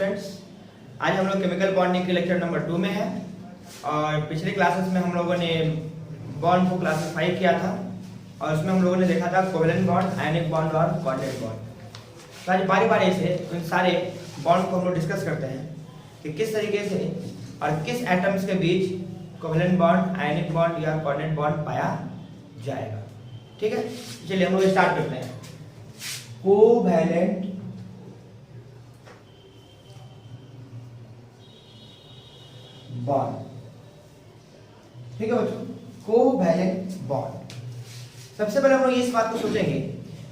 Students, आज हम लोग केमिकल बॉन्डिंग के लेक्चर नंबर 2 में है और पिछले क्लासेस में हम लोगों ने बॉन्ड को क्लासिफाई किया था और उसमें हम लोगों ने देखा था कोवेलेंट बॉन्ड, आयनिक बॉन्ड और कोऑर्डिनेट बॉन्ड। तो आज बारी बारी से इन सारे बॉन्ड को हम लोग डिस्कस करते हैं कि किस तरीके से और किस एटम्स के बीच कोवेलेंट बॉन्ड, आयनिक बॉन्ड या कोऑर्डिनेट बॉन्ड पाया जाएगा। ठीक है, चलिए हम लोग स्टार्ट करते हैं। कोवैलेंट बॉन्ड, ठीक है बच्चों, कोवैलेंट बॉन्ड। सबसे पहले हम लोग इस बात को सोचेंगे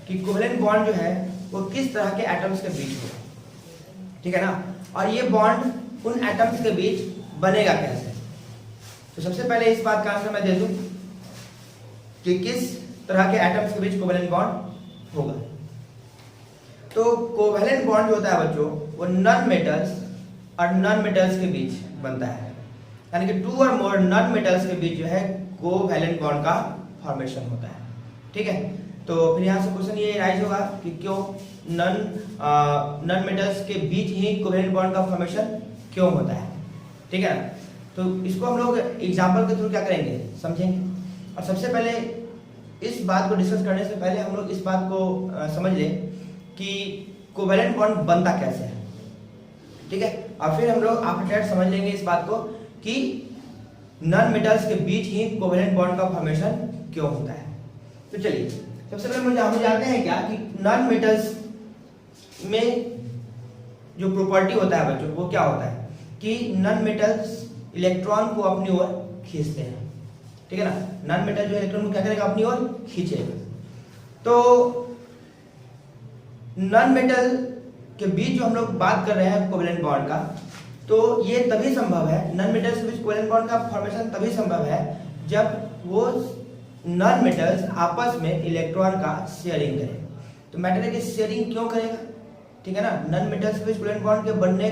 कि कोवैलेंट बॉन्ड जो है वो किस तरह के एटम्स के बीच होगा, ठीक है ना, और ये बॉन्ड उन एटम्स के बीच बनेगा कैसे। तो सबसे पहले इस बात का आंसर मैं दे दूं कि किस तरह के एटम्स के बीच कोवैलेंट बॉन्ड होगा। तो कोवैलेंट बॉन्ड जो होता है बच्चों वो नॉन मेटल्स और नॉन मेटल्स के बीच बनता है, यानी कि 2 और मोर नॉन मेटल्स के बीच जो है कोवैलेंट बॉन्ड का फॉर्मेशन होता है। ठीक है, तो फिर यहाँ से क्वेश्चन ये राइज होगा कि क्यों नॉन मेटल्स के बीच ही कोवैलेंट बॉन्ड का फॉर्मेशन क्यों होता है। ठीक है ना, तो इसको हम लोग एग्जांपल के थ्रू क्या करेंगे, समझेंगे। और सबसे पहले इस बात को डिस्कस करने से पहले हम लोग इस बात को समझ लें कि कोवैलेंट बॉन्ड बनता कैसे है। ठीक है, और फिर हम लोग आफ्टर दैट समझ लेंगे इस बात को कि नॉन मेटल्स के बीच ही कोवैलेंट बॉन्ड का फॉर्मेशन क्यों होता है। तो चलिए सबसे पहले हम जानते हैं क्या कि नॉन मेटल्स में जो प्रॉपर्टी होता है बच्चों वो क्या होता है कि नॉन मेटल्स इलेक्ट्रॉन को अपनी ओर खींचते हैं। ठीक है ना, नॉन मेटल जो इलेक्ट्रॉन को क्या करेगा, अपनी ओर खींचेगा। तो नॉन मेटल के बीच जो हम लोग बात कर रहे हैं कोवैलेंट बॉन्ड का, तो ये तभी संभव है, नॉन मेटल्स के बीच कोवैलेंट बॉन्ड का फॉर्मेशन तभी संभव है जब वो नॉन मेटल्स आपस में इलेक्ट्रॉन का शेयरिंग करें। तो मैटर है कि शेयरिंग क्यों करेगा, ठीक है ना, नॉन मेटल्स के बीच कोवैलेंट बॉन्ड के बनने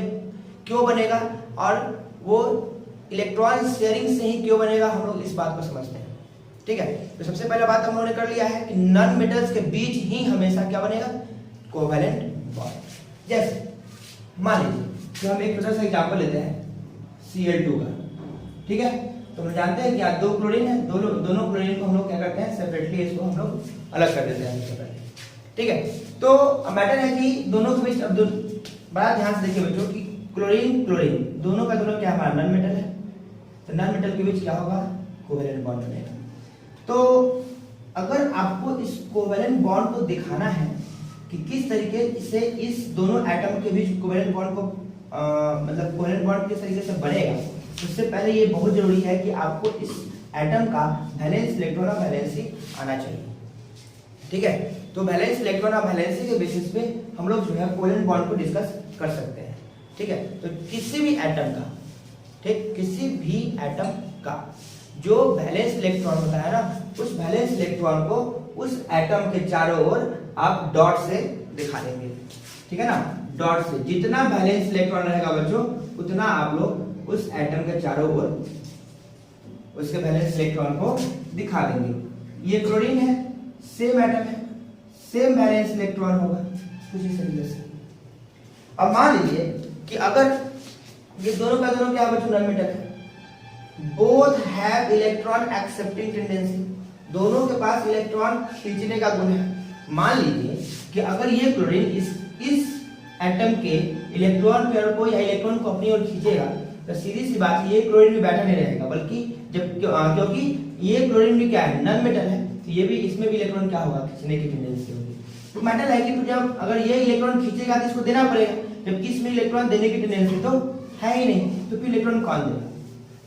क्यों बनेगा और वो इलेक्ट्रॉन शेयरिंग से ही क्यों बनेगा, हम लोग इस बात को समझते हैं। ठीक है, तो सबसे पहला बात हम लोगों ने कर लिया है कि नॉन मेटल्स के बीच ही हमेशा क्या बनेगा, कोवैलेंट बॉन्ड। जैसे मान लीजिए कि हम एक छोटा सा एग्जांपल लेते हैं Cl2 का। ठीक है, तो हम जानते हैं कि यहाँ 2 क्लोरीन है, दोनों क्लोरीन को हम लोग क्या करते हैं, सेपरेटली इसको हम लोग अलग कर देते हैं। ठीक है, तो मैटर है कि दोनों के बीच, अब बड़ा ध्यान से देखिए बच्चों कि क्लोरीन क्लोरीन दोनों का दोनों क्या हमारा नॉन मेटल है, तो नॉन मेटल के बीच क्या होगा, कोवैलेंट बॉन्ड बनेगा। तो अगर आपको इस कोवैलेंट बॉन्ड को दिखाना है कि किस तरीके से इस दोनों एटम के बीच कोवैलेंट बॉन्ड को मतलब कोवैलेंट बॉन्ड किस तरीके से बनेगा, उससे पहले ये बहुत जरूरी है कि आपको इस एटम का वैलेंस इलेक्ट्रॉन और वैलेंसी आना चाहिए। ठीक है, तो वैलेंस इलेक्ट्रॉन और वैलेंसी के बेसिस पे हम लोग जो है कोवैलेंट बॉन्ड को डिस्कस कर सकते हैं। ठीक है, तो किसी भी एटम का, ठीक, किसी भी एटम का जो वैलेंस इलेक्ट्रॉन होता है ना, उस वैलेंस इलेक्ट्रॉन को उस एटम के चारों ओर आप डॉट से दिखा देंगे। ठीक है ना, डॉट से जितना वैलेंस इलेक्ट्रॉन रहेगा बच्चों उतना आप लोग उस एटम के चारों ओर उसके वैलेंस इलेक्ट्रॉन को दिखा देंगे। ये क्लोरीन है, सेम एटम है, सेम वैलेंस इलेक्ट्रॉन होगा कुछ इस तरीके से। अब मान लीजिए कि अगर ये दोनों का दोनों क्या बच्चों नॉन मेटल है, both have electron accepting tendency, दोनों के पास इलेक्ट्रॉन खींचने का गुण है। मान लीजिए कि अगर ये क्लोरीन इस एटम के इलेक्ट्रॉन पेयर को या इलेक्ट्रॉन को अपनी ओर खींचेगा, तो सीधी सी बात ये क्लोरीन भी बैठा नहीं रहेगा, बल्कि जब क्योंकि ये क्लोरीन भी क्या है, नॉन मेटल है, तो ये भी इसमें भी इलेक्ट्रॉन क्या होगा, खींचने की टेंडेंसी होगी। तो मैटर है कि तो जब अगर ये इलेक्ट्रॉन खींचेगा तो इसको देना पड़ेगा, जबकि इसमें इलेक्ट्रॉन देने की टेंडेंसी तो है ही नहीं, तो फिर इलेक्ट्रॉन कौन देगा,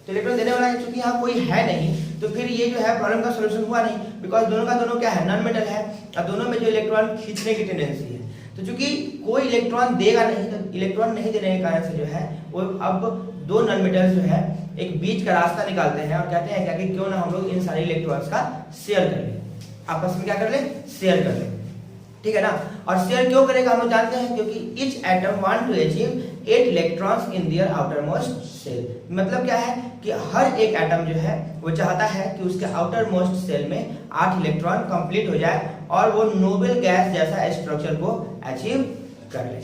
तो इलेक्ट्रॉन देने वाला है, क्योंकि यहाँ कोई है नहीं, तो फिर ये जो है प्रॉब्लम का सॉल्यूशन हुआ नहीं, बिकॉज दोनों का दोनों क्या है, नॉन मेटल है और दोनों में जो इलेक्ट्रॉन खींचने की टेंडेंसी है। तो चूंकि कोई इलेक्ट्रॉन देगा नहीं, तो इलेक्ट्रॉन नहीं देने के कारण से जो है वो अब 2 नॉन मेटल्स जो है एक बीच का रास्ता निकालते हैं और कहते हैं क्या कि क्यों ना हम लोग इन सारे इलेक्ट्रॉन्स का शेयर कर ले, आपस में क्या कर ले, शेयर कर ले। ठीक है ना, और शेयर क्यों करेगा हम लोग जानते हैं, क्योंकि each atom want to achieve 8 electrons in their outer most shell. मतलब क्या है कि हर एक एटम जो है वो चाहता है कि उसके आउटर मोस्ट सेल में 8 इलेक्ट्रॉन कंप्लीट हो जाए और वो नोबेल गैस जैसा स्ट्रक्चर को अचीव कर ले।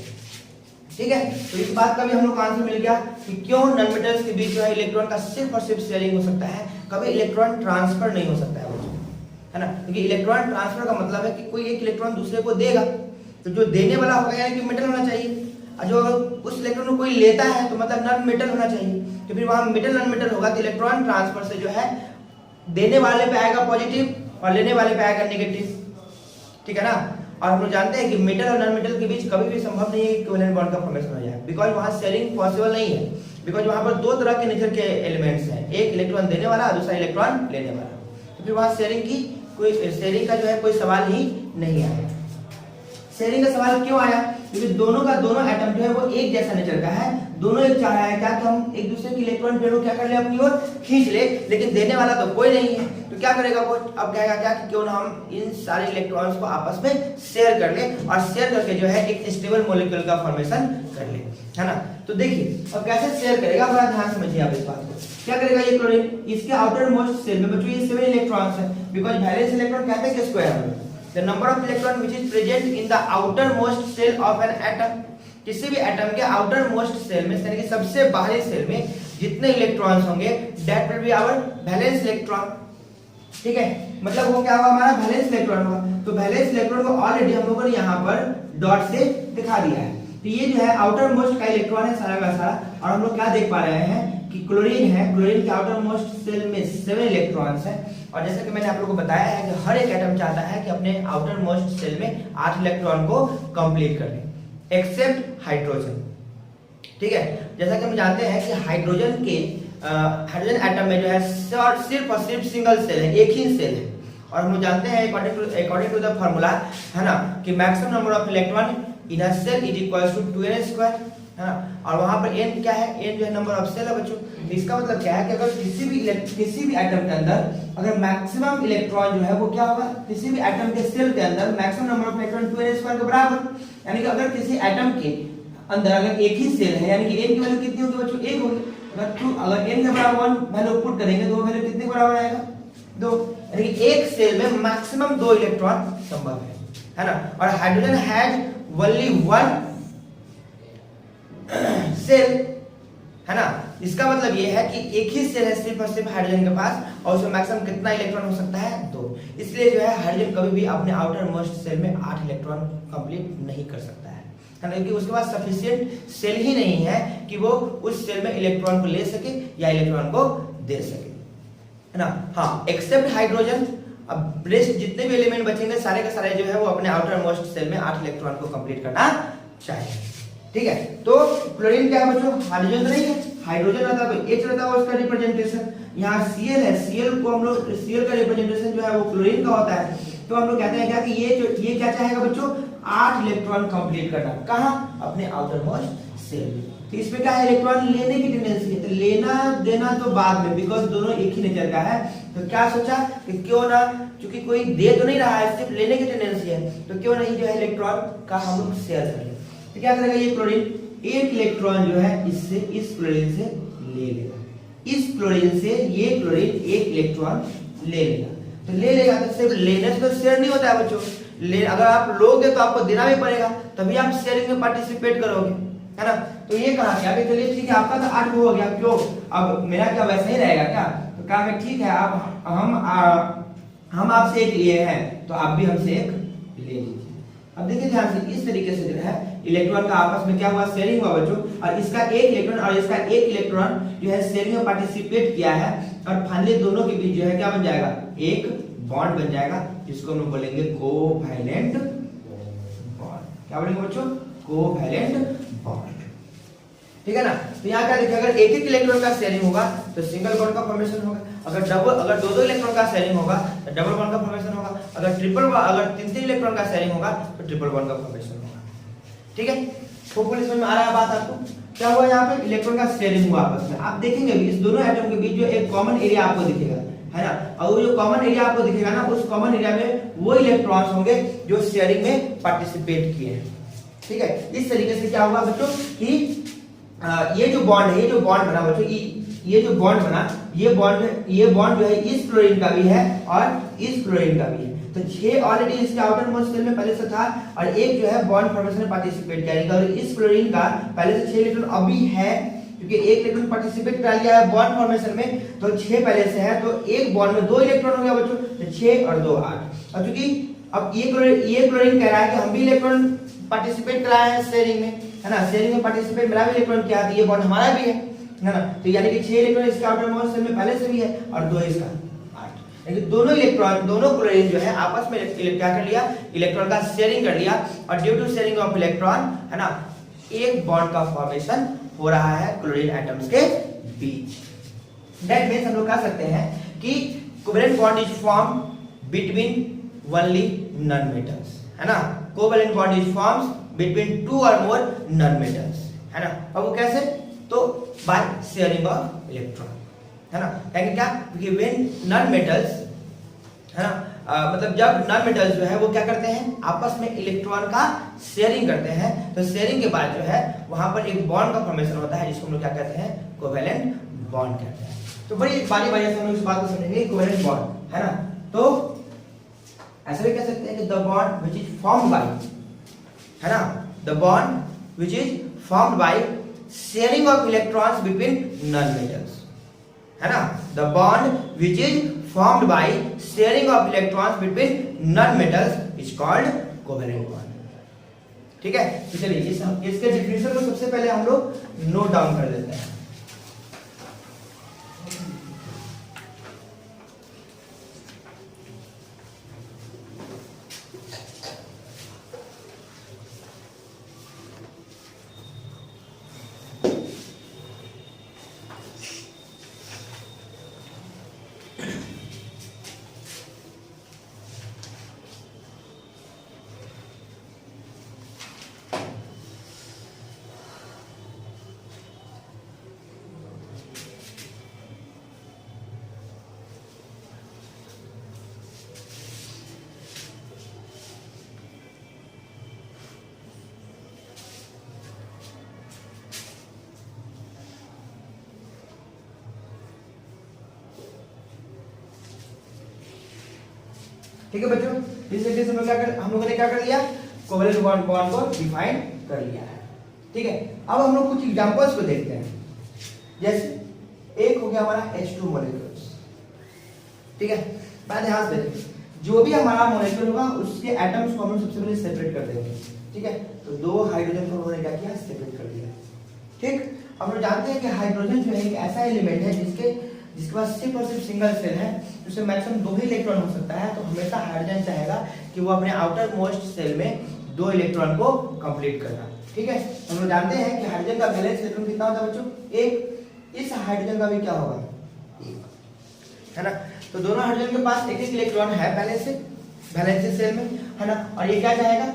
ठीक है, तो इस बात का भी हम लोग को आंसर मिल गया कि क्यों नॉन मेटल्स के बीच जो है इलेक्ट्रॉन का सिर्फ और सिर्फ शेयरिंग हो सकता है, कभी इलेक्ट्रॉन ट्रांसफर नहीं हो सकता है बच्चों, है ना। क्योंकि इलेक्ट्रॉन ट्रांसफर का मतलब है कि कोई एक इलेक्ट्रॉन दूसरे को देगा, तो जो देने वाला होगा यानी कि मेटल होना चाहिए, और जो उस इलेक्ट्रॉन को कोई लेता है तो मतलब नॉन मेटल होना चाहिए। तो फिर वहां मेटल नॉन मेटल होगा तो इलेक्ट्रॉन ट्रांसफर से जो है देने वाले पे आएगा पॉजिटिव और लेने वाले पे आएगा नेगेटिव, ठीक है ना। और हम लोग जानते हैं कि मेटल और नॉन मेटल के बीच कभी भी संभव नहीं है कि कोवेलेंट बॉन्ड का फॉर्मेशन हो जाए, बिकॉज वहां शेयरिंग पॉसिबल नहीं है, बिकॉज वहां पर दो तरह के नेचर के एलिमेंट्स हैं, एक इलेक्ट्रॉन देने वाला और दूसरा इलेक्ट्रॉन लेने वाला, तो फिर वहां शेयरिंग का जो है कोई सवाल ही नहीं आया। शेयरिंग का सवाल क्यों आया, क्योंकि दोनों का दोनों एटम जो है वो एक जैसा नेचर का है, दोनों एक चाह रहा है क्या कि हम एक दूसरे की इलेक्ट्रॉन पेयर को क्या कर ले अपनी ओर खींच ले, लेकिन देने वाला तो कोई नहीं है, तो क्या करेगा वो, अब कहेगा क्या कि क्यों ना हम इन सारे इलेक्ट्रॉन्स को आपस में शेयर कर ले और शेयर करके जो है एक स्टेबल मॉलिक्यूल का फॉर्मेशन कर ले, है ना। तो देखिए अब कैसे शेयर करेगा, बड़ा ध्यान समझिए आप इस बात को। क्या करेगा ये क्लोरीन, इसके आउटर मोस्ट शेल में बच्चों ये 7 इलेक्ट्रॉन्स है, बिकॉज़ वैलेंस इलेक्ट्रॉन कहते हैं कि स्क्वायर है the number of electron which is present in the outermost shell of an atom, किसी भी एटम के आउटर मोस्ट सेल में यानी कि सबसे बाहरी सेल में जितने इलेक्ट्रॉन्स होंगे that will be our valence electron, ठीक है। मतलब वो क्या होगा, हमारा वैलेंस इलेक्ट्रॉन होगा। तो वैलेंस इलेक्ट्रॉन को ऑलरेडी हम लोगों ने यहाँ पर डॉट से दिखा दिया है, तो ये जो है आउटर मोस्ट का इलेक्ट्रॉन है सारा का सारा, और हम लोग क्या देख पा रहे हैं कि क्लोरीन है, क्लोरीन के आउटर मोस्ट सेल में 7 इलेक्ट्रॉन्स है, और जैसे कि मैंने आप लोगों को बताया है कि हर एक एटम चाहता है कि अपने आउटर मोस्ट सेल में 8 इलेक्ट्रॉन को कंप्लीट कर ले, एक्सेप्ट हाइड्रोजन, ठीक है। जैसा कि हम जानते हैं कि हाइड्रोजन एटम में जो है सिर्फ और सिर्फ सिंगल सेल है, एक ही सेल है, और हम जानते हैं अकॉर्डिंग टू द फार्मूला, है ना, कि maximum number of electron in a shell is equals to 2n², है ना। और वहां पर n क्या है, n जो है नंबर ऑफ सेल है बच्चों। तो इसका मतलब क्या है कि अगर किसी भी एटम के अंदर अगर मैक्सिमम इलेक्ट्रॉन जो है वो क्या होगा, किसी भी एटम के सेल के अंदर maximum number of electron 2n² के बराबर, यानी कि अगर किसी एटम के अंदर अगर एक ही सेल है यानी कि n की वैल्यू कितनी होगी बच्चों, 1 होगी। अगर n के बराबर 1 वैल्यू पुट करेंगे तो वो वैल्यू कितने के बराबर आएगा, 2, यानी कि एक सेल में मैक्सिमम 2 इलेक्ट्रॉन संभव है ना। और हाइड्रोजन हैज ओनली 1 सेल, है ना। इसका मतलब ये है कि एक ही सेल है सिर्फ और सिर्फ हाइड्रोजन के पास, और उसमें मैक्सिमम कितना इलेक्ट्रॉन हो सकता है, 2। इसलिए जो है हाइड्रोजन कभी भी अपने आउटर मोस्ट सेल में 8 इलेक्ट्रॉन कंप्लीट नहीं कर सकता है ना, क्योंकि उसके पास सफिशिएंट सेल ही नहीं है कि वो उस सेल में इलेक्ट्रॉन को ले सके या इलेक्ट्रॉन को दे सके, है ना। हाँ, एक्सेप्ट हाइड्रोजन, अब रेस्ट जितने भी एलिमेंट बचेंगे सारे के सारे जो है वो अपने आउटर मोस्ट सेल में 8 इलेक्ट्रॉन को कंप्लीट करना चाहिए, ठीक है। तो क्लोरीन क्या है बच्चों, हाइड्रोजन तो नहीं है, हाइड्रोजन रहता तो H रहता है उसका रिप्रेजेंटेशन, यहाँ Cl है, Cl को हम लोग Cl का रिप्रेजेंटेशन जो है वो क्लोरीन का होता है। तो हम लोग कहते हैं क्या कि ये क्या चाहेगा बच्चों, 8 इलेक्ट्रॉन कंप्लीट करना, कहां, अपने आउटर मोस्ट सेल में। तो इसमें क्या है, इलेक्ट्रॉन लेने की टेंडेंसी है, तो लेना देना तो बाद में, बिकॉज दोनों एक ही नेचर का है। तो क्या सोचा कि क्यों ना, क्योंकि कोई दे तो नहीं रहा है, सिर्फ लेने की टेंडेंसी है, तो क्यों नहीं जो है इलेक्ट्रॉन का हम लोग शेयर कर ले। तो क्या करेगा ये क्लोरीन, एक इलेक्ट्रॉन जो है इससे इस क्लोरीन से ले लेगा, इस क्लोरीन से ये क्लोरीन एक इलेक्ट्रॉन ले लेगा। तो ले लेगा तो सिर्फ लेने से तो शेयर नहीं होता है बच्चों, अगर आप लोगे तो आपको देना भी पड़ेगा, तभी आप शेयरिंग में पार्टिसिपेट करोगे, है ना। तो ये कहा क्या कि चलिए ठीक है, आपका तो 8 हो गया, क्यों अब मेरा क्या वैसे ही रहेगा क्या। तो कहा कि ठीक है, अब हम आपसे एक लिए हैं तो आप भी हमसे एक ले लीजिए। अब देखिए ध्यान से, इस तरीके से जो है इलेक्ट्रॉन का आपस में क्या हुआ, शेयरिंग हुआ बच्चों, और इसका एक इलेक्ट्रॉन और इसका एक इलेक्ट्रॉन जो है शेयरिंग में पार्टिसिपेट किया है, और फाइनली दोनों के बीच जो है क्या बन जाएगा, एक बॉन्ड बन जाएगा, जिसको हम लोग बोलेंगे कोवैलेंट बॉन्ड। क्या बोलेंगे बच्चों, कोवैलेंट बॉन्ड, ठीक है ना। तो यहाँ क्या देखिए, अगर एक इलेक्ट्रॉन का शेयरिंग होगा तो सिंगल बॉन्ड का फॉर्मेशन होगा, अगर दो इलेक्ट्रॉन का शेयरिंग होगा तो डबल बॉन्ड का फॉर्मेशन होगा, अगर तीन इलेक्ट्रॉन का शेयरिंग होगा तो ट्रिपल बॉन्ड का फॉर्मेशन होगा, ठीक है। होपफुली समझ में आ रहा है बात आपको। क्या हुआ यहाँ पे, इलेक्ट्रॉन का शेयरिंग हुआ आपस में। आप देखेंगे इस दोनों एटम के बीच जो एक कॉमन एरिया आपको दिखेगा, है ना, और वो जो कॉमन एरिया आपको दिखेगा ना, उस कॉमन एरिया में वो इलेक्ट्रॉन्स होंगे जो शेयरिंग में पार्टिसिपेट किए हैं, ठीक है। इस तरीके से क्या होगा बच्चों कि ये जो बॉन्ड है, ये जो बॉन्ड बना बच्चों, ये जो बॉन्ड बना, ये बॉन्ड जो है इस क्लोरीन का भी है और इस क्लोरीन का भी है। तो 6 ऑलरेडी इसके आउटर मोस्ट शेल में पहले से था और एक जो है बॉन्ड फॉर्मेशन में पार्टिसिपेट करेगा और इस क्लोरीन का पहले से 6 इलेक्ट्रॉन अभी है क्योंकि एक इलेक्ट्रॉन पार्टिसिपेट कर लिया है बॉन्ड फॉर्मेशन में, तो 6 पहले से है, तो एक बॉन्ड में 2 इलेक्ट्रॉन हो गया बच्चों, तो 6 और 2 8। और क्योंकि अब ये क्लोरीन कह रहा है कि हम भी इलेक्ट्रॉन पार्टिसिपेट कराए हैं शेयरिंग में, है ना, शेयरिंग में पार्टिसिपेट मेरा भी इलेक्ट्रॉन किया है, ये बॉन्ड हमारा भी है ना, तो यानी कि 6 इलेक्ट्रॉन इसके आउटर मोस्ट शेल में पहले से भी है और 2 इसका 8। लेकिन दोनों इलेक्ट्रॉन दोनों क्लोरीन जो है आपस में क्या कर लिया, इलेक्ट्रॉन का शेयरिंग कर लिया और due to sharing of electron, है ना, एक बॉन्ड का फॉर्मेशन हो रहा है क्लोरीन एटम्स के बीच। दैट मींस हम लोग कह सकते हैं कि covalent bond is form between only non metals, है ना, covalent bond is forms between 2 और मोर नॉन मेटल्स, है ना। अब वो कैसे, तो बाय शेयरिंग ऑफ इलेक्ट्रॉन, है ना, यानी क्या, क्योंकि व्हेन नॉन मेटल्स, है ना, मतलब जब नॉन मेटल्स जो है वो क्या करते हैं, आपस में इलेक्ट्रॉन का शेयरिंग करते हैं, तो शेयरिंग के बाद जो है वहां पर एक बॉन्ड का फॉर्मेशन होता है जिसको हम लोग क्या कहते हैं, कोवेलेंट बॉन्ड कहते हैं। तो बड़ी बारी बारी से हम लोग इस बात को समझेंगे, कोवेलेंट बॉन्ड, है ना, तो ऐसा भी कह सकते हैं कि the bond which is formed by, है ना, the bond which is formed by sharing of electrons between non metals, है ना, the bond which is formed by sharing of electrons between non-metals is called covalent bond। ठीक है, तो चलिए इसके definition को सबसे पहले हम लोग नोट डाउन कर लेते हैं। ठीक है बच्चों, इस तरीके से हम लोगों ने क्या कर लिया, कोवेलेंट बॉन्ड को डिफाइन कर लिया है। ठीक है, अब हम लोग कुछ एग्जांपल्स को देखते हैं। जैसे एक हो गया हमारा H2 मॉलिक्यूल्स, ठीक है, बात ध्यान से देखिए, जो भी हमारा मॉलिक्यूल होगा उसके एटम्स को हम सबसे पहले सेपरेट कर देंगे। ठीक है, तो 2 हाइड्रोजन को उन्होंने क्या किया, सेपरेट कर दिया। ठीक, हम लोग जानते हैं कि हाइड्रोजन जो है एक ऐसा एलिमेंट है जिसके पास सिर्फ और सिर्फ सिंगल सेल है, उससे मैक्सिमम 2 ही इलेक्ट्रॉन हो सकता है, तो हमेशा हाइड्रोजन चाहेगा कि वो अपने आउटर मोस्ट सेल में 2 इलेक्ट्रॉन को कंप्लीट करना। ठीक है, हम लोग जानते हैं कि हाइड्रोजन का वैलेंस इलेक्ट्रॉन कितना होता है बच्चों, 1। इस हाइड्रोजन का भी क्या होगा, 1, है ना, तो दोनों हाइड्रोजन के पास 1-1 इलेक्ट्रॉन है पहले से वैलेंस सेल में, है ना, और ये क्या चाहेगा,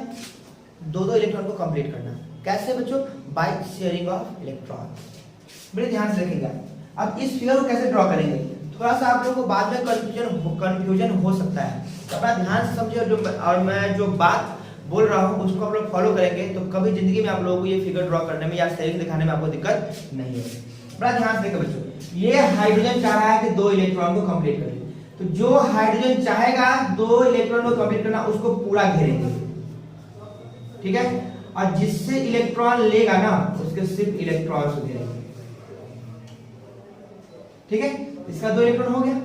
2-2 इलेक्ट्रॉन को कंप्लीट करना। कैसे बच्चों, बाय शेयरिंग ऑफ इलेक्ट्रॉन। बड़े ध्यान से देखिएगा। अब इस फिगर को कैसे ड्रॉ करेंगे, थोड़ा सा आप लोगों को बाद में कंफ्यूजन हो सकता है, तो अपना ध्यान से समझिए और मैं जो बात बोल रहा हूँ उसको आप लोग फॉलो करेंगे तो कभी जिंदगी में आप लोगों को ये फिगर ड्रॉ करने में या शेयरिंग दिखाने में आपको दिक्कत नहीं होगी। बड़ा ध्यान से देखिए बच्चों, ये हाइड्रोजन चाह रहा है कि 2 इलेक्ट्रॉन को कंप्लीट कर ले, तो जो हाइड्रोजन चाहेगा 2 इलेक्ट्रॉन को कंप्लीट करना उसको पूरा घेरेंगे। ठीक है, और जिससे इलेक्ट्रॉन लेगा ना उसके सिर्फ इलेक्ट्रॉन से घेरेंगे। ठीक है, इसका 2 इलेक्ट्रॉन हो गया।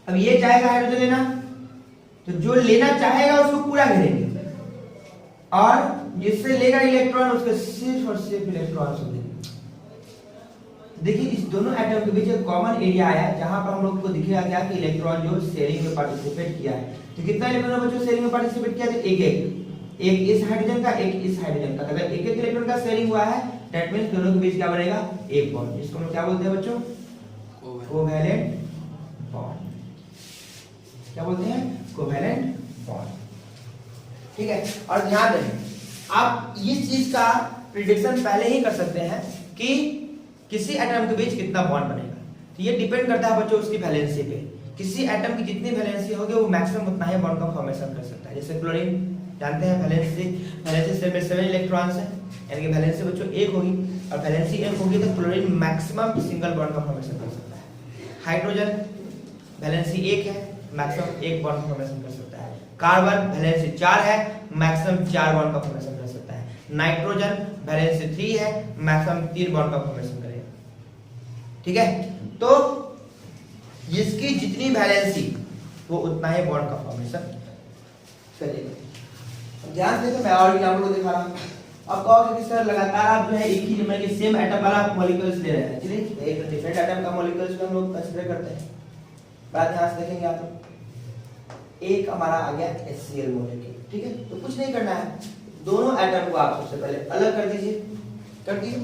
अब ये चाहेगा हाइड्रोजन लेना, तो जो लेना चाहेगा उसको पूरा घेरेंगे और जिससे लेगा इलेक्ट्रॉन उसके सिर्फ और सिर्फ इलेक्ट्रॉन से देंगे। देखिए इस दोनों एटम के बीच एक कॉमन एरिया आया जहां पर हम लोग को दिखेगा क्या कि इलेक्ट्रॉन जो शेयरिंग में पार्टिसिपेट किया है। तो कितना इलेक्ट्रॉन बच्चों शेयरिंग में पार्टिसिपेट किया, तो एक इस हाइड्रोजन का, एक इस हाइड्रोजन का। अगर एक इलेक्ट्रॉन का शेयरिंग हुआ है दैट मींस दोनों के बीच क्या बनेगा, एक बॉन्ड, जिसको हम क्या बोलते हैं बच्चों, कोवेलेंट बॉन्ड। क्या बोलते हैं, कोवेलेंट बॉन्ड। ठीक है, और ध्यान रखें आप इस चीज का प्रिडिक्शन पहले ही कर सकते हैं कि किसी एटम के बीच कितना बॉन्ड बनेगा। तो ये डिपेंड करता है बच्चों उसकी वैलेंसी पे। किसी एटम की जितनी वैलेंसी होगी वो मैक्सिमम उतना ही बॉन्ड का फॉर्मेशन कर सकता है। जैसे क्लोरीन जानते हैं वैलेंसी सेल में 7 इलेक्ट्रॉन्स है, यानी कि वैलेंसी बच्चों 1 होगी और वैलेंसी 1 होगी तो क्लोरीन मैक्सिमम सिंगल बॉन्ड का फॉर्मेशन कर सकता है। हाइड्रोजन वैलेंसी 1 है, मैक्सिमम 1 बॉन्ड का फॉर्मेशन कर सकता है। कार्बन वैलेंसी 4 है, मैक्सिमम 4 बॉन्ड का फॉर्मेशन कर सकता है। नाइट्रोजन वैलेंसी 3 है, मैक्सिमम 3 बॉन्ड का फॉर्मेशन करेगा। ठीक है, तो इसकी जितनी वैलेंसी वो उतना ही बॉन्ड का फॉर्मेशन करेगा। ध्यान से देखो, मैं और एग्जांपल को दिखा रहा हूं। अब कहोगे कि सर लगातार आप जो है एक ही नंबर के सेम एटम वाला मॉलिक्यूल्स ले रहे हैं। चलिए एक डिफरेंट एटम का मॉलिक्यूल्स को हम लोग कंसीडर करते हैं। बात ध्यान से देखेंगे आप लोग। एक हमारा आ गया HCl मॉलिक्यूल, ठीक है। तो कुछ नहीं करना है, दोनों एटम को आप सबसे पहले अलग कर दीजिए। कर दिए,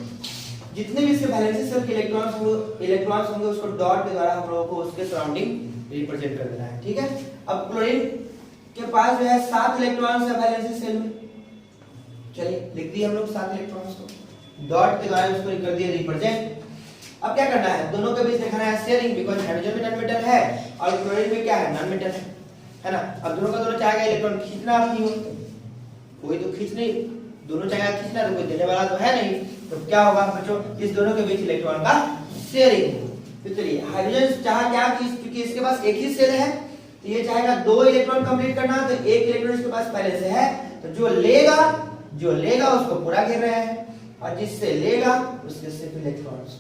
जितने भी इसके वैलेंसी सेल के इलेक्ट्रॉन्स होंगे उसको डॉट के द्वारा हम लोगों को उसके सराउंडिंग रिप्रेजेंट कर देना है। ठीक है, अब क्लोरीन के पास जो है 7 इलेक्ट्रॉन्स है वैलेंसी सेल में। चलिए लिख दिए हम लोग 7 इलेक्ट्रॉन्स को, डॉट के द्वारा उसको कर दिए रिप्रेजेंट। अब क्या करना है, दोनों के बीच दिखाना है शेयरिंग, बिकॉज़ हाइड्रोजन में नॉन मेटल है और क्लोरीन में क्या है, नॉन मेटल है ना। अब दोनों का दोनों चाहेगा इलेक्ट्रॉन खींचना अपनी हो, कोई तो खींच नहीं, दोनों चाहेगा खींचना तो कोई देने वाला तो है नहीं। तो क्या होगा बच्चों, इस दोनों के बीच इलेक्ट्रॉन का शेयरिंग हो। तो चलिए हाइड्रोजन चाहा क्या कि क्योंकि इसके पास एक ही सेल है तो ये चाहेगा 2 इलेक्ट्रॉन कंप्लीट करना, तो 1 इलेक्ट्रॉन इसके पास पहले से है, तो जो लेगा उसको पूरा घेर रहे हैं और जिससे लेगा उसके सिर्फ इलेक्ट्रॉन्स।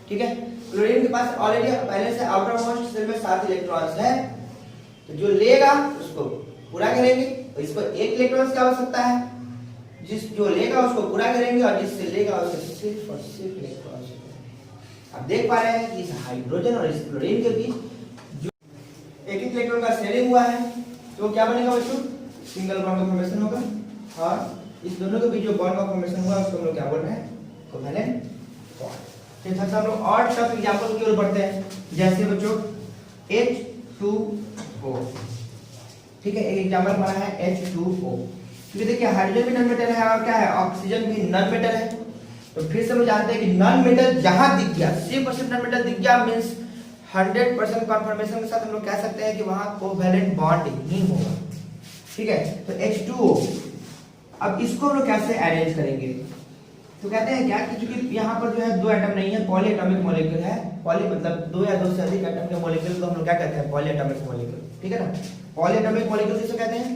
ठीक है, क्लोरीन के पास ऑलरेडी पहले से आउटर मोस्ट सेल में 7 इलेक्ट्रॉन्स है, तो जो लेगा उसको पूरा करेंगे, तो इसको 1 इलेक्ट्रॉन्स की आवश्यकता है, जो लेगा उसको पूरा करेंगे और जिससे लेगा उसके सिर्फ और सिर्फ इलेक्ट्रॉन्स। आप देख पा रहे हैं कि इस हाइड्रोजन और इस क्लोरीन के बीच जो एक इलेक्ट्रॉन का शेयरिंग हुआ है तो क्या बनेगा बच्चों, सिंगल बॉन्ड का फॉर्मेशन होगा। और इस दोनों के बीच जो बॉन्ड का फॉर्मेशन हुआ उसको हम लोग क्या बोल रहे हैं, कोवैलेंट बॉन्ड। तो सबसे हम लोग और टफ एग्जांपल की ओर बढ़ते हैं, जैसे बच्चों H2O। ठीक है, एक एग्जांपल हमारा है H2O। क्योंकि देखिए हाइड्रोजन भी नॉन मेटल है और क्या है, ऑक्सीजन भी नॉन मेटल है। तो फिर से हम जानते हैं कि नॉन मेटल जहां दिख गया, सिर्फ और सिर्फ नॉन मेटल दिख गया मींस 100% कन्फर्मेशन के साथ हम लोग कह सकते हैं कि वहां कोवैलेंट बॉन्ड ही होगा। ठीक है, तो H2O, अब इसको हम लोग कैसे अरेंज करेंगे, तो कहते हैं क्या कि क्योंकि यहाँ पर जो है 2 एटम नहीं है, पॉली एटॉमिक मॉलिक्यूल है। पॉली मतलब 2 या 2 से अधिक एटम के मॉलिक्यूल को हम लोग क्या कहते हैं, पॉली एटॉमिक मॉलिक्यूल। ठीक है ना, पॉली एटॉमिक मॉलिक्यूल किसे कहते हैं,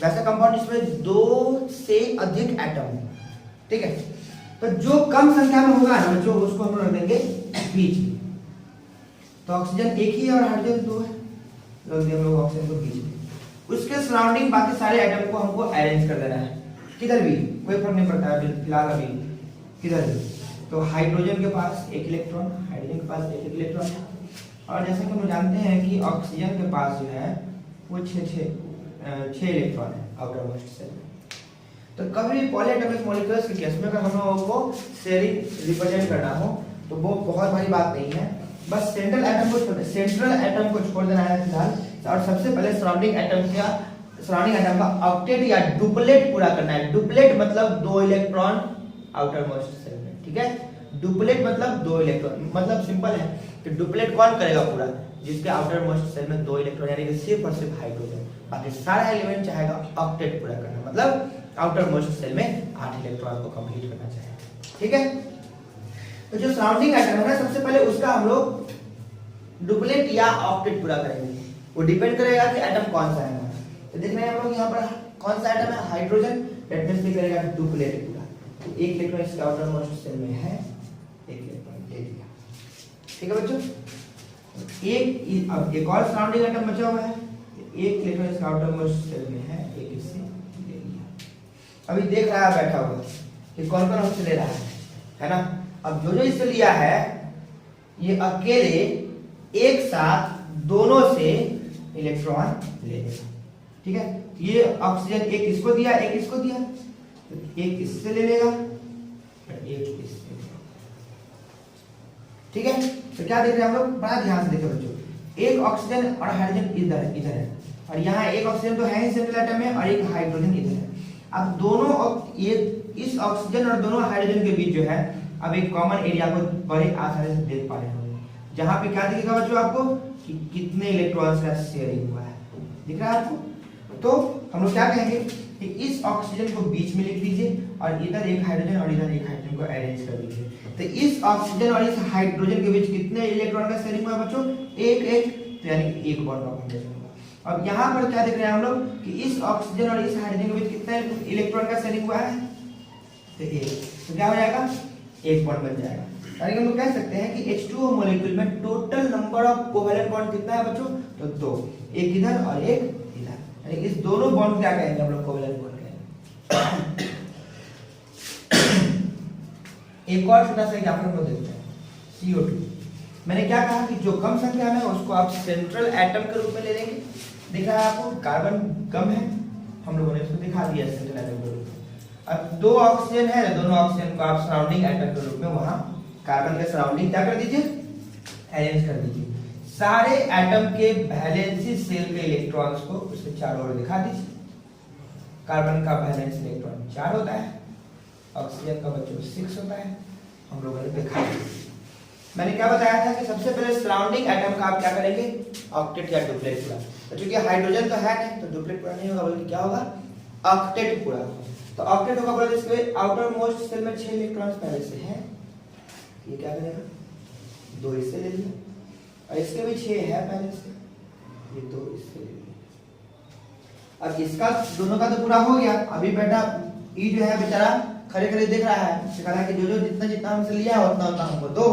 वैसा कंपाउंड जिसमें 2 से अधिक एटम। ठीक है, तो जो कम संख्या में होगा ना बच्चों उसको हम रख देंगे बीच में। तो ऑक्सीजन एक ही है और हाइड्रोजन 2 है, रख दिया हम लोग ऑक्सीजन को बीच में। उसके सराउंडिंग बाकी सारे एटम को हमको अरेंज कर देना है, किधर भी कोई फर्क नहीं पड़ता है फिलहाल अभी किधर भी। तो हाइड्रोजन के पास 1 इलेक्ट्रॉन, हाइड्रोजन के पास 1 इलेक्ट्रॉन है। और जैसा कि हम जानते हैं कि ऑक्सीजन के पास जो है वो 6 इलेक्ट्रॉन है आउटर मोस्ट सेल में। तो कभी भी पॉली एटॉमिक मॉलिक्यूल्स के केस में अगर हम लोगों को शेयरिंग रिप्रेजेंट करना हो तो वो बहुत बड़ी बात नहीं है, बस सेंट्रल एटम को छोड़ देना है फिलहाल। और सबसे पहले सराउंडिंग एटम का ऑक्टेट या डुप्लेट पूरा करना है। डुप्लेट मतलब 2 इलेक्ट्रॉन आउटर मोस्ट सेल में। ठीक है, डुप्लेट मतलब 2 इलेक्ट्रॉन, मतलब सिंपल है कि डुप्लेट कौन करेगा पूरा, जिसके आउटर मोस्ट सेल में 2 इलेक्ट्रॉन यानी कि सिर्फ और सिर्फ हाइड्रोजन, बाकी सारा एलिमेंट चाहेगा ऑक्टेट पूरा करना, मतलब आउटर मोस्ट सेल में 8 इलेक्ट्रॉन को कंप्लीट करना चाहिए। ठीक है, तो जो सराउंडिंग एटम है ना सबसे पहले उसका हम लोग डुप्लेट या ऑक्टेट पूरा करेंगे। वो डिपेंड करेगा कि एटम कौन सा है। तो देख रहे हैं हम लोग यहाँ पर कौन सा एटम है, हाइड्रोजन, दैट मींस करेगा डुप्लेट पूरा। तो 1 इलेक्ट्रॉन इसके आउटर मोस्ट सेल में है, 1 इलेक्ट्रॉन दे दिया। ठीक है बच्चों, अब एक और सराउंडिंग एटम बचा हुआ है, 1 इलेक्ट्रॉन इसके आउटर मोस्ट सेल में है, 1 इससे ले लिया। अभी देख रहा है बैठा हुआ कि कौन कौन हमसे ले रहा है ना। अब जो इससे लिया है ये अकेले एक साथ दोनों से इलेक्ट्रॉन ले लेगा। ठीक है, ये ऑक्सीजन एक इसको दिया, एक इसको दिया, तो एक इससे ले लेगा और एक इससे। ठीक है, तो क्या देख रहे हैं हम लोग, बड़ा ध्यान से देखो बच्चों। एक ऑक्सीजन और हाइड्रोजन इधर है और यहाँ एक ऑक्सीजन तो है ही सेंट्रल एटम में और एक हाइड्रोजन इधर है। अब दोनों ये इस ऑक्सीजन और दोनों हाइड्रोजन के बीच जो है अब एक कॉमन एरिया को बड़े आसानी से देख पा रहे हैं, जहां पे क्या दिखेगा बच्चों आपको कि कितने इलेक्ट्रॉन्स का शेयरिंग हुआ है, दिख रहा है आपको। तो हम लोग क्या कहेंगे कि इस ऑक्सीजन को बीच में लिख दीजिए और इधर एक हाइड्रोजन और इधर एक हाइड्रोजन को अरेंज कर दीजिए। तो इस ऑक्सीजन और इस हाइड्रोजन के बीच कितने इलेक्ट्रॉन का शेयरिंग हुआ बच्चों, एक। तो यानी कि एक बॉन्ड का फॉर्मेशन होगा। अब यहाँ पर क्या देख रहे हैं हम लोग कि इस ऑक्सीजन और इस हाइड्रोजन के बीच कितना इलेक्ट्रॉन का शेयरिंग हुआ है, तो एक, तो क्या हो जाएगा, एक बॉन्ड बन जाएगा। यानी कि हम लोग कह सकते हैं कि H2O मॉलिक्यूल में total number of covalent bond कितना है बच्चों, तो दो, एक इधर और एक इधर, यानी कि इस दोनों बॉन्ड क्या कहेंगे हम लोग, कोवेलेंट बॉन्ड कहेंगे। एक और छोटा सा एग्जांपल हम लोग देखते हैं, CO2। मैंने क्या कहा कि जो कम संख्या में उसको आप सेंट्रल एटम के रूप में ले लेंगे। दिख रहा है आपको, कार्बन कम है, हम लोगों ने इसको दिखा दिया सेंट्रल एटम के रूप में। अब दो ऑक्सीजन है, दोनों ऑक्सीजन को आप सराउंडिंग एटम के रूप में वहां कार्बन के सराउंडिंग क्या कर दीजिए, अरेंज कर दीजिए। सारे एटम के वैलेंसी शेल के इलेक्ट्रॉन्स को उसके चारों ओर दिखा दीजिए। कार्बन का वैलेंस इलेक्ट्रॉन 4 होता है, ऑक्सीजन का बच्चों 6 होता है, हम लोगों ने देखा। मैंने क्या बताया था कि सबसे पहले सराउंडिंग एटम का आप क्या करेंगे, ऑक्टेट या डुप्लेट पूरा। तो चूंकि हाइड्रोजन तो है नहीं, तो डुप्लेट पूरा नहीं होगा, बल्कि क्या होगा, ऑक्टेट पूरा। तो ऑक्टेट होगा बोला, इसके आउटर मोस्ट शेल में 6 इलेक्ट्रॉन्स पहले से हैं, ये क्या करेगा, 2 इससे ले लिया, और इसके भी 6 है पहले से, ये 2 इससे ले लिया। अब इसका दोनों का तो पूरा हो गया। अभी बेटा ई जो है बेचारा खड़े खड़े देख रहा है, कहा है कि जो जितना जितना हमसे लिया है उतना उतना हमको दो।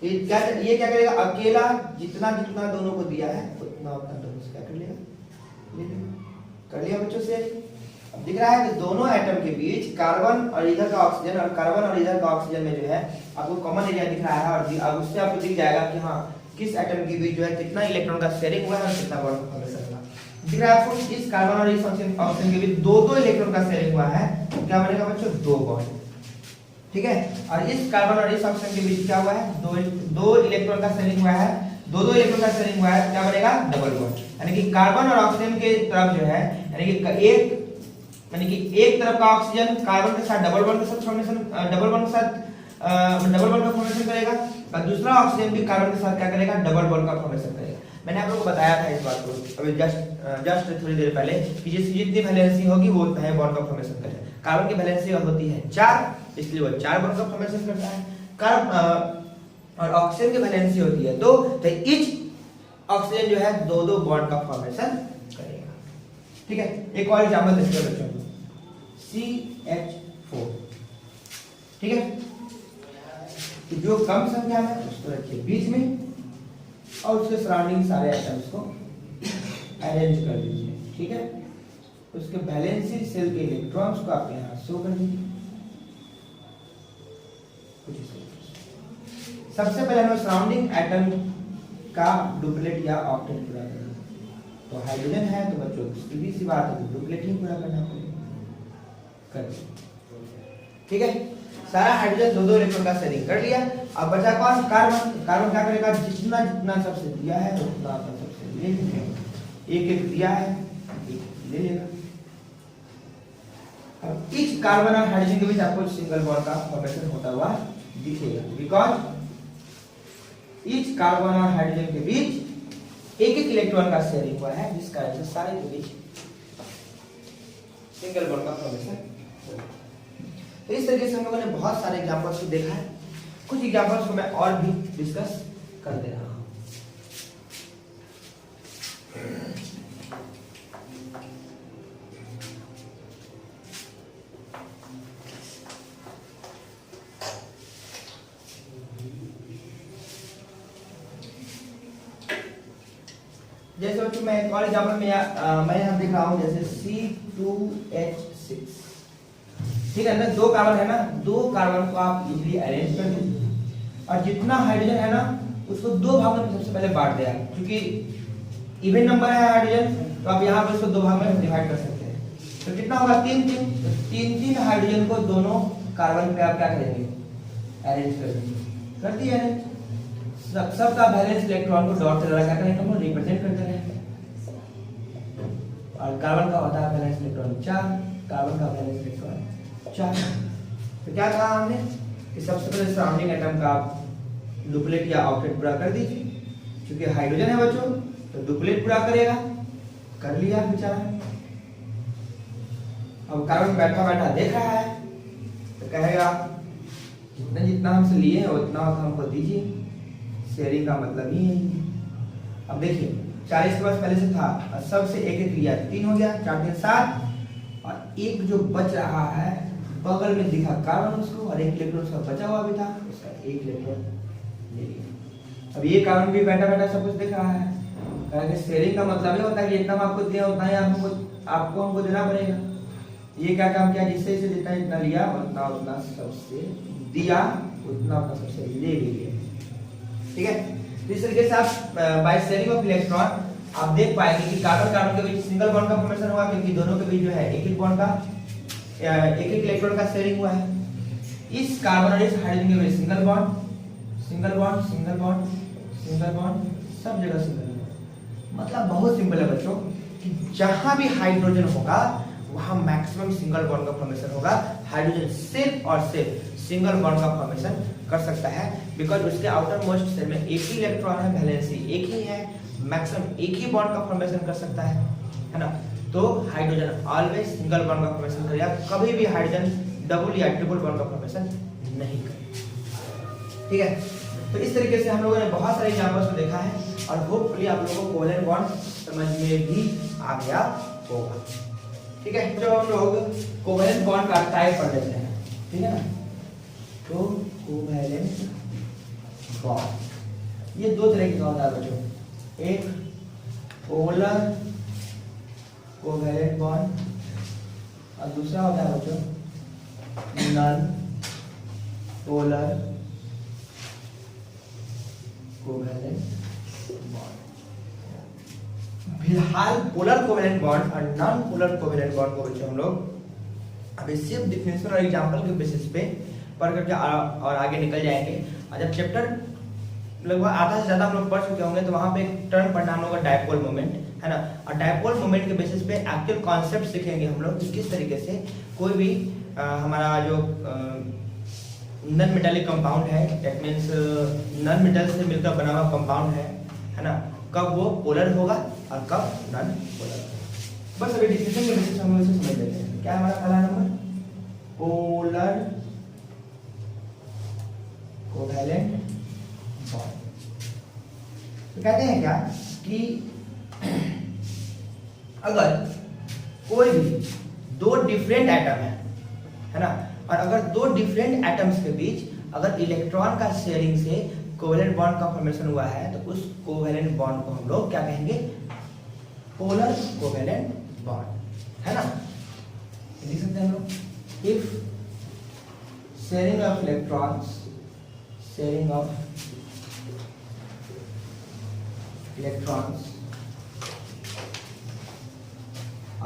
ये क्या करेगा, अकेला जितना जितना दोनों को दिया है उतना उतना दोनों से क्या कर लेगा, ले लेगा। कर लिया बच्चों से। अब दिख रहा है कि दोनों एटम के बीच कार्बन और इधर का ऑक्सीजन और कार्बन और इधर का ऑक्सीजन में जो है आपको कॉमन एरिया दिख रहा है, और अब उससे आपको दिख जाएगा कि हाँ किस एटम के बीच जो है कितना इलेक्ट्रॉन का शेयरिंग हुआ है और कितना बॉन्ड फॉर्मेशन हुआ। दिख रहा है आपको, इस कार्बन और इस ऑक्सीजन के बीच 2-2 इलेक्ट्रॉन का शेयरिंग हुआ है, तो क्या बनेगा बच्चों, 2 बॉन्ड। ठीक है, और इस कार्बन और इस ऑक्सीजन के बीच क्या हुआ है, 2 इलेक्ट्रॉन का शेयरिंग हुआ है, 2-2 इलेक्ट्रॉन का शेयरिंग हुआ है, क्या बनेगा, डबल बॉन्ड। यानी कि कार्बन और ऑक्सीजन के तरफ जो है, यानी कि एक तरफ का ऑक्सीजन कार्बन के साथ डबल बॉन्ड के साथ फॉर्मेशन, डबल बॉन्ड का फॉर्मेशन करेगा, और दूसरा ऑक्सीजन भी कार्बन के साथ क्या करेगा, डबल बॉन्ड का फॉर्मेशन करेगा। मैंने आप लोगों को बताया था इस बात को अभी जस्ट थोड़ी देर पहले कि जितनी वैलेंसी होगी वो उतना ही बॉन्ड का फॉर्मेशन करेगा। कार्बन की वैलेंसी होती है 4, इसलिए वो 4 बॉन्ड का फॉर्मेशन करता है। कार्बन और ऑक्सीजन की वैलेंसी होती है 2, तो ईच ऑक्सीजन जो है 2-2 बॉन्ड का फॉर्मेशन करेगा। ठीक है, एक और एग्जांपल देखते हैं बच्चों, CH4। ठीक है, तो जो कम संख्या में उसको रखिए बीच में, और उसके सराउंडिंग सारे एटम्स को अरेंज कर दीजिए। ठीक है, उसके वैलेंसी शेल के इलेक्ट्रॉन्स को आप यहाँ शो कर दीजिए। सबसे पहले हमें सराउंडिंग एटम का डुप्लेट या ऑक्टेट पूरा करना है। तो हाइड्रोजन है तो बच्चों सीधी सी बात है, डुप्लेट ही पूरा करना पड़ेगा। कर, ठीक है, सारा हाइड्रोजन 2-2 इलेक्ट्रॉन का शेयरिंग कर लिया। अब बचा कौन, कार्बन। कार्बन क्या करेगा, जितना जितना सबसे दिया है उतना अपना सबसे ले लेगा। एक दिया है, एक ले लेगा। अब इस कार्बन और हाइड्रोजन के बीच आपको सिंगल बॉन्ड का फॉर्मेशन होता हुआ दिखेगा, बिकॉज इस कार्बन और हाइड्रोजन के बीच एक इलेक्ट्रॉन का शेयरिंग हुआ है, जिस कारण से सारे के बीच सिंगल बॉन्ड का फॉर्मेशन। तो इस तरीके से हम लोगों ने बहुत सारे एग्जांपल्स को देखा है। कुछ एग्जांपल्स को मैं और भी डिस्कस कर दे रहा हूं। जैसे बच्चों मैं एक और एग्जांपल में मैं यहाँ देख रहा हूँ, जैसे C2H6। ठीक है ना, 2 कार्बन है ना, 2 कार्बन को आप इजीली अरेंज कर दीजिए, और जितना हाइड्रोजन है ना उसको 2 भागों में सबसे पहले बांट दिया, क्योंकि इवन नंबर है हाइड्रोजन, तो आप यहाँ पर इसको 2 भाग में डिवाइड कर सकते हैं। तो कितना होगा, 3-3। तो 3-3 हाइड्रोजन को दोनों कार्बन पे आप क्या करेंगे, अरेंज कर देंगे। कर दिया है, सबका बैलेंस इलेक्ट्रॉन को डॉट से लगा कर हम रिप्रेजेंट करते हैं। और कार्बन का होता है बैलेंस इलेक्ट्रॉन 4, कार्बन का बैलेंस इलेक्ट्रॉन 4। तो क्या कहा हमने कि सबसे पहले सराउंडिंग एटम का डुप्लेट या ऑक्टेट पूरा कर दीजिए। क्योंकि हाइड्रोजन है बच्चों तो डुप्लेट पूरा करेगा, कर लिया बेचारा। अब कार्बन बैठा बैठा देख रहा है तो कहेगा जितना जितना हमसे लिए हैं उतना हमको दीजिए। शेयरिंग का मतलब ही है। अब देखिए 40 के पास पहले से था और सबसे एक एक लिया, 3 हो गया, 4 3 7, और एक जो बच रहा है बगल में दिखा कार्बन उसको, और एक इलेक्ट्रॉन उसका बचा हुआ भी था, उसका एक इलेक्ट्रॉन ले लिया। अब ये कार्बन भी बैठा बैठा सब कुछ दिख रहा है, क्योंकि शेयरिंग का मतलब ये होता है कि जितना आपको दिया उतना ही आपको हमको देना पड़ेगा। ये क्या काम किया, जिससे इसे जितना इतना लिया उतना उतना सबसे दिया, उतना उतना सबसे ले भी लिया। ठीक है, तो इस तरीके से आप बाय शेयरिंग ऑफ इलेक्ट्रॉन आप देख पाएंगे कि कार्बन कार्बन के बीच सिंगल बॉन्ड का फॉर्मेशन हुआ, क्योंकि दोनों के बीच जो है एक एक बॉन्ड का एक एक इलेक्ट्रॉन का शेयरिंग हुआ है। इस कार्बन और इस हाइड्रोजन के बीच single bond single bond single bond single bond, सब जगह सिंगल बॉन्ड। मतलब बहुत सिंपल है बच्चों कि जहां भी हाइड्रोजन होगा वहां मैक्सिमम सिंगल बॉन्ड का फॉर्मेशन होगा। हाइड्रोजन सिर्फ और सिर्फ सिंगल बॉन्ड का फॉर्मेशन कर सकता है, बिकॉज उसके आउटर मोस्ट शेल में एक ही इलेक्ट्रॉन है, वैलेंसी एक ही है, मैक्सिमम एक ही बॉन्ड का फॉर्मेशन कर सकता है ना। तो हाइड्रोजन ऑलवेज सिंगल बॉन्ड का फॉर्मेशन करेगा, कभी भी हाइड्रोजन डबल या ट्रिपल बॉन्ड का फॉर्मेशन नहीं करेगा। ठीक है, तो इस तरीके से हम लोगों ने बहुत सारे एग्जांपल्स को देखा है और होपफुली आप लोगों को कोवेलेंट बॉन्ड समझ में भी आ गया होगा। ठीक है, जब हम लोग कोवेलेंट बॉन्ड का टाइप पढ़ लेते हैं, ठीक है ना, तो कोवेलेंट बॉन्ड ये दो तरह के होता है बच्चों, एक पोलर कोवेलेंट बॉन्ड और दूसरा होता है बच्चों नॉन पोलर कोवेलेंट बॉन्ड। फिलहाल पोलर कोवेलेंट बॉन्ड और नॉन पोलर कोवेलेंट बॉन्ड को बच्चों हम लोग अभी सिर्फ डिफिनेशन और एग्जांपल के बेसिस पे पढ़ करके और आगे निकल जाएंगे। और जब चैप्टर लगभग आधा से ज्यादा हम लोग पढ़ चुके होंगे तो वहां पे एक टर्म पढ़ना हम लोग का डायपोल मोमेंट है ना, और डायपोल मोमेंट के बेसिस पे एक्चुअल कॉन्सेप्ट सीखेंगे हम लोग कि किस तरीके से कोई भी हमारा जो नॉन मेटालिक कंपाउंड है, दैट मींस नॉन मेटल से मिलकर बना हुआ कंपाउंड है ना, कब वो पोलर होगा और कब नॉन पोलर। बस अभी डिफिनेशन के बेसिस हम लोग इसे समझ लेते हैं। क्या है हमारा पहला नंबर, पोलर कोवेलेंट बॉन्ड। तो कहते हैं क्या कि अगर कोई भी दो डिफरेंट एटम है ना, और अगर दो डिफरेंट एटम्स के बीच अगर इलेक्ट्रॉन का शेयरिंग से कोवेलेंट बॉन्ड का फॉर्मेशन हुआ है तो उस कोवेलेंट बॉन्ड को हम लोग क्या कहेंगे, पोलर कोवेलेंट बॉन्ड, है ना। लिख सकते हैं हम लोग, if sharing of electrons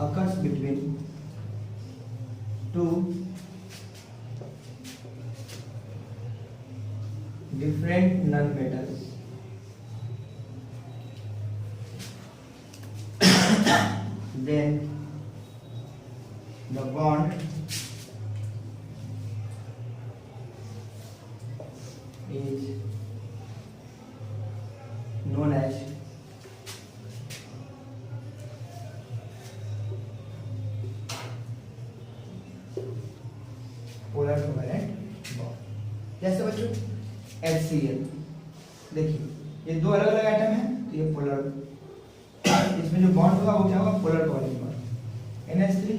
occurs between two different nonmetals, then the bond is known as polar covalent bond. जैसे बच्चों HCl, देखिए ये दो अलग अलग एटम है तो ये पोलर, इसमें जो बॉन्ड होगा वो क्या होगा, polar covalent bond. NH3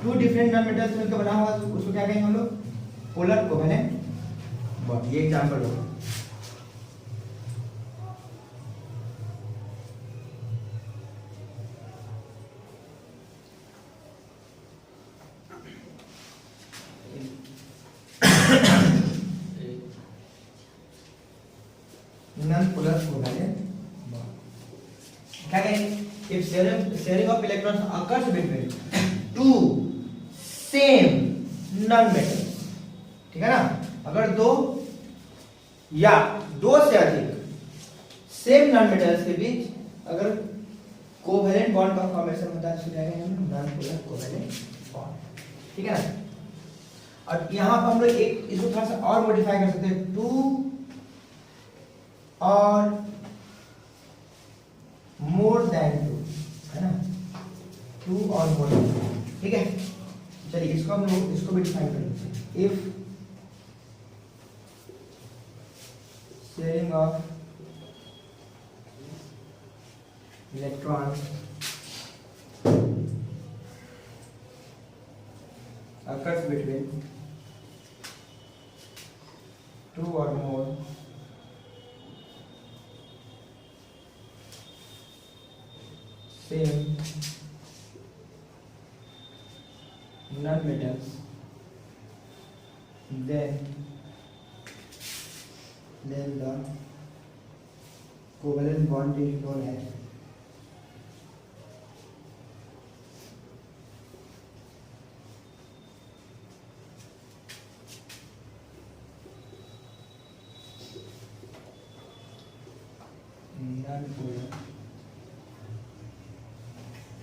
two different nonmetals मिलकर बना हुआ उसको क्या कहेंगे हम लोग, पोलर कोवेलेंट बॉन्ड। ये एग्जांपल होगा। non-polar covalent bond. क्या कहेंगे, if sharing of electrons occurs between two same non-metals, ठीक है ना, अगर दो या दो से अधिक सेम नॉन-मेटल्स के बीच अगर कोवेलेंट बॉन्ड का फॉर्मेशन होता है तो क्या कहेंगे हम, नॉन-पोलर कोवेलेंट बॉन्ड, ठीक है ना। और यहाँ पर हम लोग एक इसको थोड़ा सा और मॉडिफाई कर सकते हैं, टू और मोर देन टू, है ना, टू और मोर देन टू, ठीक है। चलिए इसको हम लोग इसको भी डिफाइन करेंगे, if sharing of electrons occurs between two or more same non-metals, then the covalent bond is known as non-polar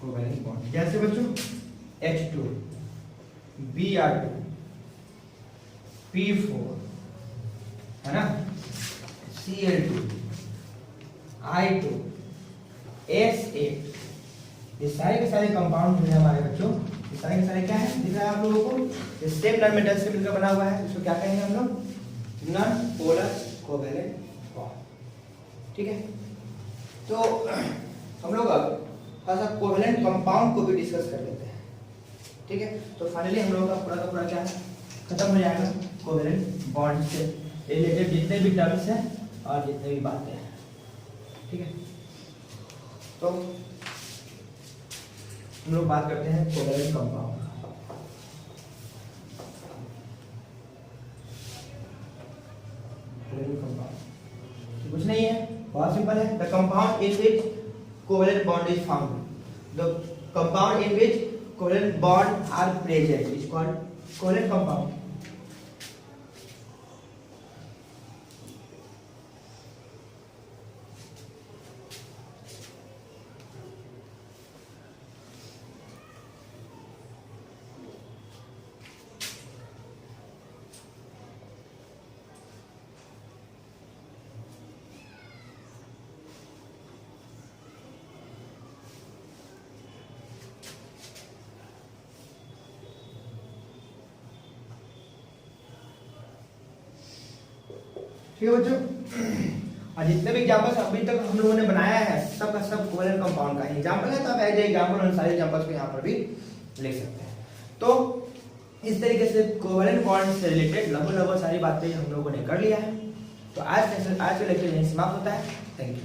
covalent bond। जैसे बच्चों H2 Br2 P4 है ना, Cl2 I2 S8, ये सारे के सारे कंपाउंड जो है हमारे बच्चों, ये सारे के सारे क्या है दिख रहा है आप लोगों को, ये सेम नॉन मेटल से मिलकर बना हुआ है, इसको क्या कहेंगे हम लोग, नॉन पोलर कोवेलेंट बॉन्ड। ठीक है, तो हम लोग अब थोड़ा सा कोवेलेंट कंपाउंड को भी डिस्कस कर लेते हैं। ठीक है, तो फाइनली हम लोगों का पूरा क्या है खत्म हो जाएगा कोवेलेंट बॉन्ड से रिलेटेड जितने भी टर्म्स हैं और जितने भी बातें हैं। ठीक है, तो हम लोग बात करते हैं कोवेलेंट कंपाउंड। कुछ नहीं है, बहुत सिंपल है। The compound in which covalent bond is found, the compound in which covalent bond are present is called covalent compound. ठीक है बच्चों, और जितने भी एग्जाम्पल्स अभी तक हम लोगों ने बनाया है सब का सब कोवेलेंट कंपाउंड का एग्जाम्पल है, तो आप एज एग्जाम्पल उन सारे एग्जाम्पल्स को यहाँ पर भी लिख सकते हैं। तो इस तरीके से कोवेलेंट बॉन्ड से रिलेटेड लगभग सारी बातें हम लोगों ने कर लिया है। तो आज के लेक्चर यहीं समाप्त होता है। Thank you.